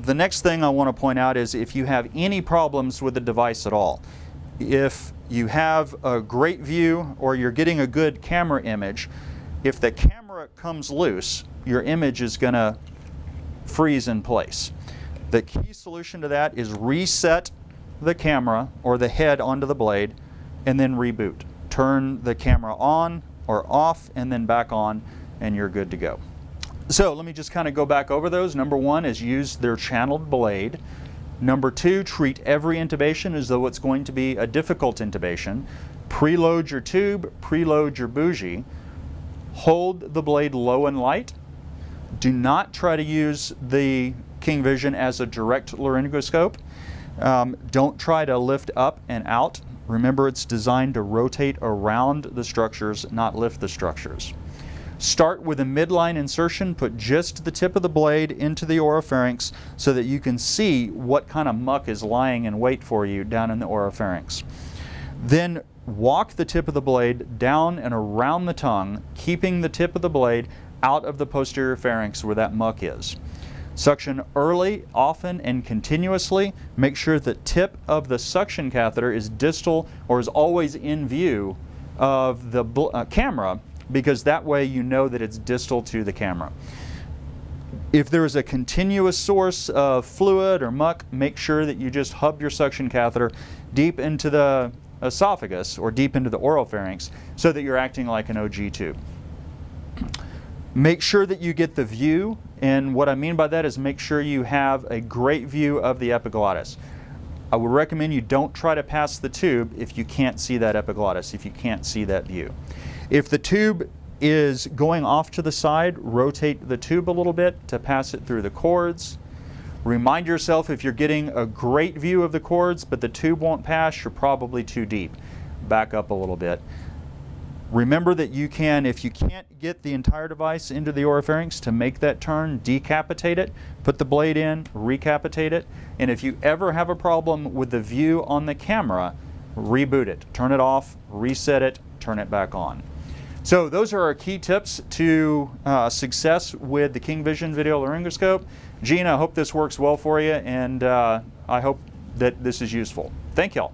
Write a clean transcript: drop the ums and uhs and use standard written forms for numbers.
the next thing I want to point out is if you have any problems with the device at all, if you have a great view or you're getting a good camera image, if the camera comes loose, your image is going to freeze in place. The key solution to that is reset the camera or the head onto the blade and then reboot. Turn the camera on or off and then back on, and you're good to go. So let me just kind of go back over those. Number one is use their channeled blade. Number two, treat every intubation as though it's going to be a difficult intubation. Preload your tube, preload your bougie. Hold the blade low and light. Do not try to use the King Vision as a direct laryngoscope. Don't try to lift up and out. Remember, it's designed to rotate around the structures, not lift the structures. Start with a midline insertion. Put just the tip of the blade into the oropharynx so that you can see what kind of muck is lying in wait for you down in the oropharynx. Then walk the tip of the blade down and around the tongue, keeping the tip of the blade out of the posterior pharynx where that muck is. Suction early, often, and continuously. Make sure the tip of the suction catheter is distal or is always in view of the camera, because that way you know that it's distal to the camera. If there is a continuous source of fluid or muck, make sure that you just hub your suction catheter deep into the esophagus or deep into the oropharynx so that you're acting like an OG tube. Make sure that you get the view, and what I mean by that is make sure you have a great view of the epiglottis. I would recommend you don't try to pass the tube if you can't see that epiglottis, if you can't see that view. If the tube is going off to the side, rotate the tube a little bit to pass it through the cords. Remind yourself if you're getting a great view of the cords but the tube won't pass, you're probably too deep. Back up a little bit. Remember that you can, if you can't get the entire device into the oropharynx, to make that turn, decapitate it, put the blade in, recapitate it, and if you ever have a problem with the view on the camera, reboot it. Turn it off, reset it, turn it back on. So those are our key tips to success with the King Vision video laryngoscope. Gene, I hope this works well for you, and I hope that this is useful. Thank y'all.